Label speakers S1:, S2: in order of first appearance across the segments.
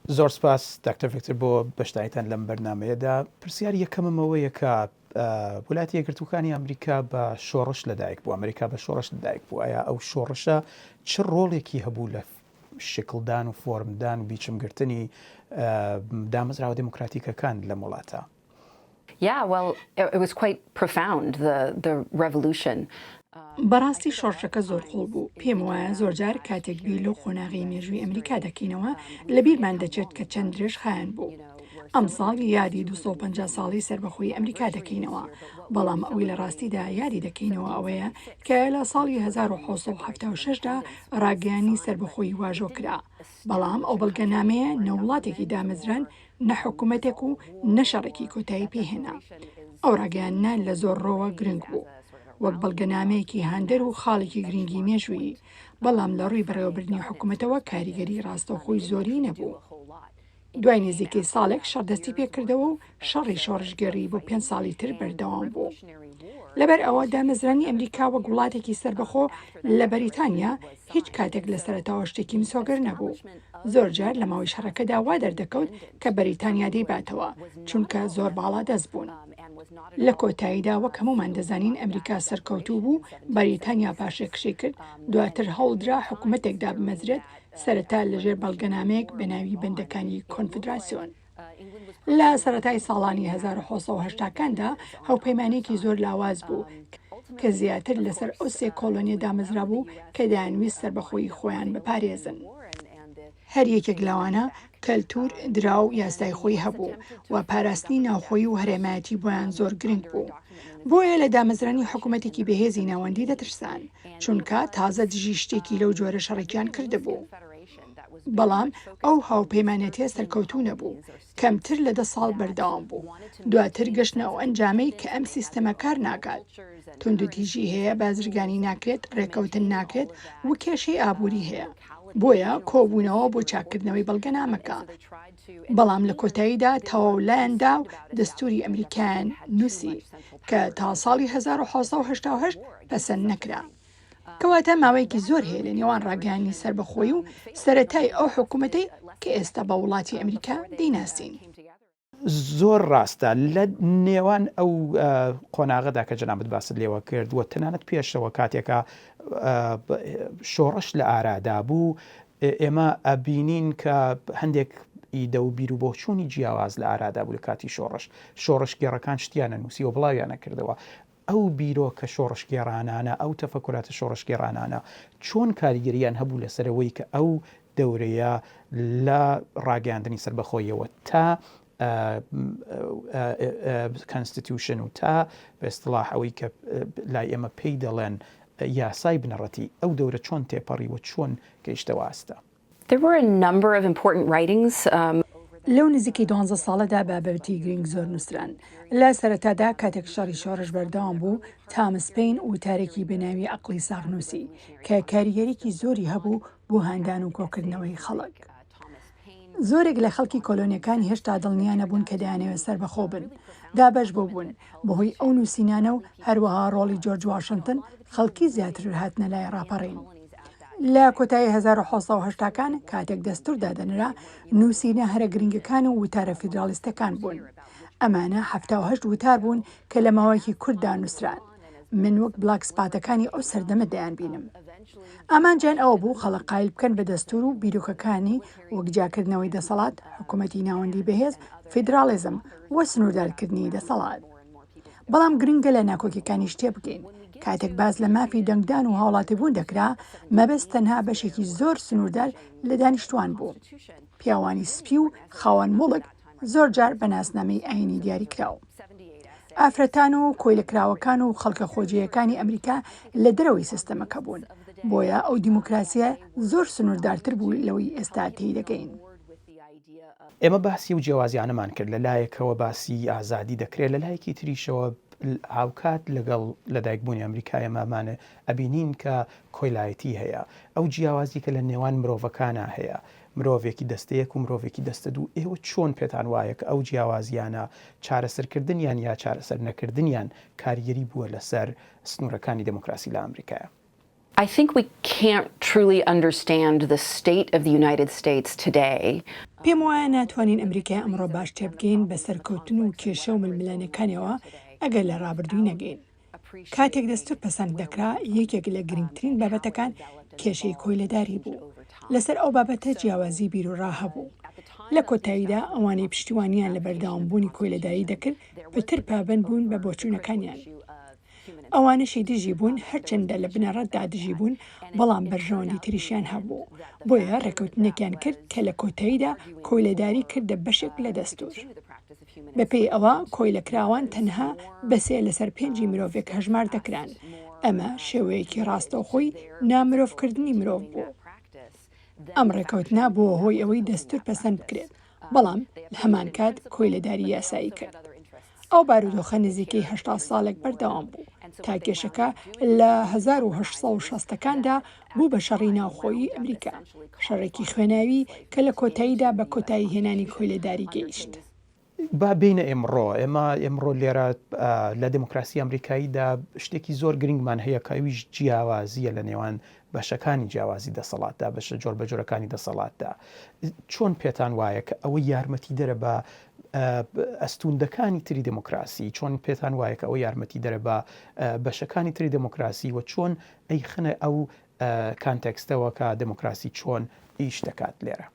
S1: زۆر سپاس دکتۆر ڤیکتۆر بۆ بەشداریتان لەم بەرنامەیەدا. پرسیار یەکەمەوەیە کە وڵاتی یەکگرتووەکانی ئەمریکا بە شۆڕش لەدایک بوو، ئەمریکا بە شۆڕش لەدایک بوو. ئایا ئەو شۆڕشە چ ڕۆڵێکی هەبوو لە شکلدان و فۆرمدان و بیچمگرتنی دامەزراوە دموکراتیکەکان لەم وڵاتە؟
S2: Yeah, well, it was quite profound, the revolution.
S3: بەڕاستی شۆڕشەکە زۆر خۆڵ بوو. پێم وایە زۆرجار کاتێک بیر لەو قۆناغی مێژووی ئەمریکا دەکەینەوە لە بیرمان دەچێت کە چەند درێژ خایەن بوو. ئەم ساڵ یادی 250 ساڵی سەربەخۆیی ئەمریکا دەکەینەوە، بەڵام ئەوەی لە ڕاستیدا یادی دەکەینەوە ئەوەیە کە لە ساڵی 1976دا ڕاگەیانی سەربەخۆیی واژۆ کرا. بەڵام ئەو بەڵگەنامەیە نەوڵاتێکی دامەزران نەحکوومەتێک و نەشەڕێکی کۆتایی پێهێنا. ئەو ڕاگەیانە لە زۆر ڕۆوە گرنگ بوو، وەک بەڵگەنامەیەکی هاندەر و خاڵێکی گرنگی مێژووی، بەڵام لە ڕووی بەڕێوەبردننی حکوومەتەوە کاریگەری ڕاستەوخۆی زۆری نەبوو. دوای نزیکەی ساڵێک شەڕدەستی پێکردەوە و شەڕی شۆڕشگەری بۆ 5 ساڵی تر بەردەوام بوو. لەبەر ئەوە دامەزرانی ئەمریکا وەک وڵاتێکی سەربەخۆ لە بەریتانیا هیچ کاتێک لە سەرەتاوە شتێکی مسۆگەر نەبوو. زۆرجار لە ماوەی شەڕەکەدا وا دەردەکەوت کە بەریتانیا دەیباتەوە، چونکە زۆر باڵا دەست بوون. لە کۆتاییدا وەک هەمومان دەزانین ئەمریکا سەرکەوتوو بوو، بەریتانیا پاشێکشی کرد، دواتر هەوڵدرا حکوومەتێکدا بمەزرێت سەرەتا لەژێر بەڵگەنامەیەک بە ناوی بەندەکانی کۆنفدراسیۆن. لە سەرەتای ساڵانی 1970کاندا هەوپەیمانێکی زۆر لاواز بوو کە زیاتر لەسەر ئەو سێ کۆلۆنیە دامەزرا بوو کە دەیانویست سەربەخۆیی خۆیان بپارێزن. هەر یەکێک لەوانە کەلتور، درا و یاسای خۆی هەبوو و پاراستنی ناوخۆیی و هەرێمایەتی بۆیان زۆر گرنگ بوو. بۆیە لە دامەزرانی حکوومەتێکی بەهێزی ناوەندی دەترسان، چونکە تازە دژی شتێکی لەو جۆرە شەڕێکیان کردهبوو. بەڵام ئەو هاوپەیمانەتیە سەرکەوتوو نەبوو، کەمتر لە 10 ساڵ بەردەوام بوو. دواتر گەشتنە ئەو ئەنجامەی کە ئەم سیستەمە کار ناکات. توندوتیژی هەیە، بازرگانی ناکرێت، ڕێکەوتن ناکرێت و کێشەی ئابووری هەیە. بۆیە کۆبوونەوە بۆ چاکردنەوەی بەڵگەنامەکە. بەڵام لە کۆتاییدا تەواو لایەندا و دەستوری ئەمریکایان نووسی کە تا ساڵی 1970 پەسەند نەکرا. کەواتە ماوەیەکی زۆر هەیە لە نێوان ڕاگەیانی سەربەخۆیی و سەرەتای ئەو حکوومەتەی کە ئێستا بە وڵاتی ئەمریکا دەیناسین.
S1: زۆر ڕاستە لە نێوان ئەو قۆناغەدا کە جەنابەت باست لێوە کردووە، تەنانەت پێشەوە کاتێکە شۆڕش لە ئارادا بوو، ئێمە ئەبینین کە هەندێک ئیدە و بیر و بۆچوونی جیاواز لە ئارادا بوو لە کاتی شۆڕش گێڕەکان شتیانە نووسی و بڵاویانە کردەوە. ئەو بیرۆکە شۆڕشگێڕانانە، ئەو تەفەکوراتە شۆڕشگێڕانانە چۆن کاریگەریان هەبوو لەسەرەوەی کە ئەو دەورەیە لە ڕاگەاندنی سەربەخۆیەوە تا کانستیتیوشن و تا بە ئیستیلاح ئەوەی کە لای ئێمە پێی دەڵێن یاسای بنەڕەتی، ئەو دەورە چۆن تێپەڕی و چۆن گەیشتەوە ئاستا؟
S2: There were a number of important writings.
S3: لەو نزیکەی 12 ساڵەدا بابەتی گرنگ زۆر نووسران. لە سەرەتادا کاتێک شەڕی شۆڕش بەردەوام بوو، تامس پین وتارێکی بەناوی عەقڵی ساغنووسی کە کاریگەریەکی زۆری هەبوو بۆ هاندان و کۆکردنەوەی خەڵک. زۆرێک لە خەڵکی کۆلۆنیەکانی هێشتا دڵنیا نەبوون کە دەیانەوێت سەربەخۆ بن. دابەش بۆ بوون بەهۆی ئەو نووسینانە و هەروەها ڕۆڵی جۆرج واشنتن خەڵکی زیاتر هاتنە لای ڕاپەڕین. لە کۆتایی 1970کان کاتێک دەستور دادەنرا، نووسینە هەرە گرنگەکان و وتارە فیدرالیستەکان بوون. ئەمانە 78 وتار بوون کە لە ماوەیەکی کوورتدا نووسران. من وەک بلاک سپاتەکانی ئەو سەردەمە دەیان بینم. ئامانجیان ئەوە بوو خەڵک قایل بکەن بە دەستور و بیرۆکەکانی وەک جاکردنەوەی دەسەڵات، حکوومەتی ناوەندی بەهێز، فیدرالیزم وە سنووردارکردنی دەسەڵات. بەڵام گرنگە لە ناکۆکیەکانی شتێ بگەین. کاتێک باز لە مافی دەنگدان و هاوڵاتیبوون دەکرا، مەبەست تەنها بەشێکی زۆر سنووردار لە دانیشتوان بوو. پیاوانی سپی و خاوەن مڵک زۆر جار بە ناسنامەی ئاینی دیاری کراوە. ئافرەتان و کۆیلەکراوەکان و خەڵکە خۆجیەکانی ئەمریکا لە دەرەوەی سیستەمەکە بوون. بۆیە ئەو دیموکراسیە زۆر سنووردارتر بوو لەوەی ئێستا تێی دەگەین.
S1: ئێمە باسی و جیاوازیانەمان کرد، لە لایەکەوە باسی ئازادی دەکرێت، لە لایەکی تریشەوە هاوکات لەگەڵ لەدایکبوونی ئەمریکای مامانە ئەبینین کە کۆیلایەتی هەیە. ئەو جیاوازی کە لە نێوان مرۆڤەکانە هەیە، مرۆڤێکی دەستەیەک و مرۆڤێکی دەستە دوو، ئێوە چۆن پێتان وایە کە ئەو جیاوازیانە چارەسەرکردنیان یا چارەسەر نەکردنیان کاریگەری بووە لەسەر سنوورەکانی دموکراسی لە ئەمریکایە؟
S2: I think we can't truly understand the state of the United States today
S3: پێم وایە ناتوانین ئەمریکای ئەمڕۆ باش تێبگەین بە سەرکەوتن و کێشە و ململانەکانیەوە ئەگەر لە ڕابردووی نەگەین. کاتێک دەستور پەسەند دەکرا یەکێک لە گرنگترین بابەتەکان کێشەی کۆیلەداری بوو. لەسەر ئەو بابەتە جیاوازی بیرروڕا هەبوو. لە کۆتاییدا ئەوانەی پشتیوانیان لە بەردەوامبوونی کۆیلەداری دەکرد پتر پابند بوون بە بۆچوونەکانیان. ئەوانەشی دژی بوون هەرچەندە لە بنەڕەتدا دژی بوون بەڵام بەرژەوەندی تریشیان هەبوو. بۆیە ڕێکەوتنێکیان کرد کە لە کۆتاییدا کۆیلەداری کردە بەشێک لە دەستور. بەپێی ئەوە کۆیلەکراوان تەنها بەسێ لەسەر 5 مرۆڤێک هەژمار دەکران. ئەمە شێوەیەکی ڕاستەوخۆی نامرۆڤکردنی مرۆڤ بوو. ئەم ڕێکەوتنە بۆ هۆی ئەوەی دەستور پەسەند بکرێت بەڵام لە هەمان کات کۆیلەداری یاسایی کرد. ئەو بارودۆخە نزیکەی 80 ساڵێک بەردەوام بوو تا کێشەکە لە 1860ەکاندا بوو بە شەڕی ناوخۆیی ئەمریکا، شەڕێکی خوێناوی کە لە کۆتاییدا بە کۆتایی هێنانی کۆیلەداری گەیشت.
S1: با بینە ئێمڕۆ لێرە لە دموکراسی ئەمریکاییدا شتێکی زۆر گرنگمان هەیە کەویش جیاوازیە لە نێوان بەشەکانی جیاوازی دەسەڵاتدا بەشە جۆر بەجۆرەکانی دەسەڵاتدا. چۆن پێتان وایە کە ئەوە یارمەتی دەرە بە ئەستوندەکانی تری دموکراسی، چۆن پێتان وایە کە ئەوە یارمەتی دەرە بە بەشەکانی تری دموکراسی و چۆن ئەی خنە ئەو کانتێکستەوە کە دموکراسی چۆن ئیش دەکات لێرە؟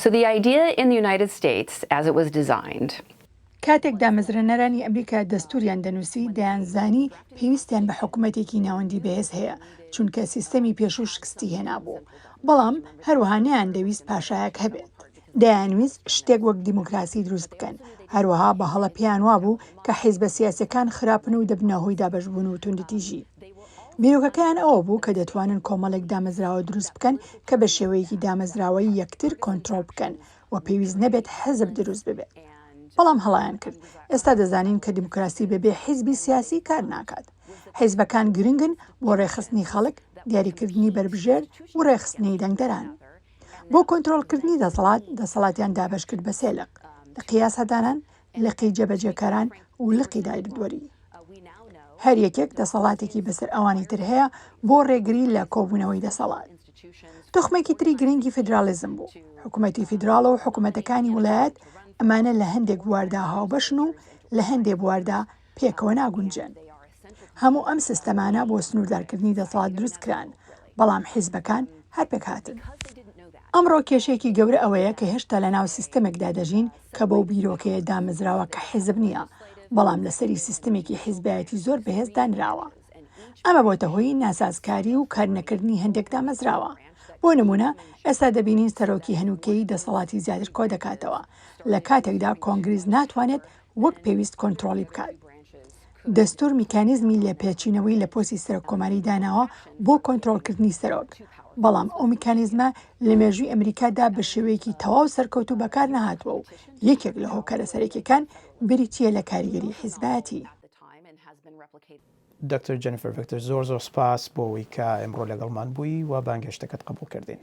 S2: So the idea in the United States, as it was designed,
S3: کاتێک دامەزرێنەرانی ئەمریکا دەستوریان دەنووسی دەیانزانی پێویستیان بە حکوومەتێکی ناوەندی بەهێز هەیە چونکە سیستەمی پێشوو شکستی هێنابوو. بەڵام هەروەها نەیاندەویست پاشایەک هەبێت. دەیانویست شتێک وەک دیموکراسی دروست بکەن. هەروەها بە هەڵە پێیان وابوو کە حیزبە سیاسەکان خراپن و دەبنە هۆی دابەشبوون و توندەتیژی. بیرۆکەکەیان ئەوە بوو کە دەتوانن کۆمەڵێک دامەزراوە دروست بکەن کە بە شێوەیەکی دامەزراوەی یەکتر کۆنترۆل بکەن و پێویست نەبێت حەزب دروست ببێت. بەڵام هەڵایان کرد. ئێستا دەزانین کە دیموکراسی بەبێ حیزبی سیاسی کار ناکات. حیزبەکان گرنگن بۆ ڕێخستنی خەڵک، دیاریکردنی بربژێر و ڕێخستنی دەنگدەران. بۆ کۆنترۆلکردنی دەسەڵاتیان دابەش کرد بە سێ لق: لقی یاسادانان، لقی جێبەجێکاران و لقی دادوەری. هەر یەکێک دەسەڵاتێکی بەسەر ئەوانی تر هەیە بۆ ڕێگری لە کۆبوونەوەی دەسەڵات. تۆخمێکی تری گرنگی فیدرالیزم بوو. حکوومەتی فیدراڵ و حکوومەتەکانی وڵایەت ئەمانە لە هەندێک بواردا هاوبەشن و لە هەندێک بواردا پێکەوە ناگونجن. هەموو ئەم سیستەمانە بۆ سنووردارکردنی دەسەڵات دروست کران، بەڵام حیزبەکان هەر پێک هاتن. ئەمڕۆ کێشەیەکی گەورە ئەوەیە کە هێشتا لە ناو سیستەمێکدا دەژین کە بەو بیرۆکەیە دامەزراوە کە حیزب نییە، بەڵام لەسەری سیستەمێکی حیزبایەتی زۆر بەهێز دانراوە. ئەمە بۆتە هۆی ناسازکاری و کارنەکردنی هەندێک دامەزراوە. بۆ نمونە ئێستا دەبینین سەرۆکی هەنووکەی دەسەڵاتی زیاتر کۆ دەکاتەوە لە کاتێکدا کۆنگریس ناتوانێت وەک پێویست کۆنترۆلی بکات. دەستور میکانیزمی لێپێچینەوەی لە پۆسی سەرۆک کۆماری داناوە بۆ کۆنترۆلکردنی سەرۆک، بەڵام ئەو میکانیزمە لە مێژووی ئەمریکادا بە شێوەیەکی تەواو سەرکەوتو بەکار نەهاتووە و یەکێک لە هۆکارە سەرەکیەکان بریتیە لە کاریگەری حیزبایەتی.
S1: دکتۆر جەنیفەر ڤیکتۆر زۆر سپاس بۆ ئەوەی کە ئەمڕۆ لەگەڵمان بووی و بانگهێشتەکەت قبول کردین.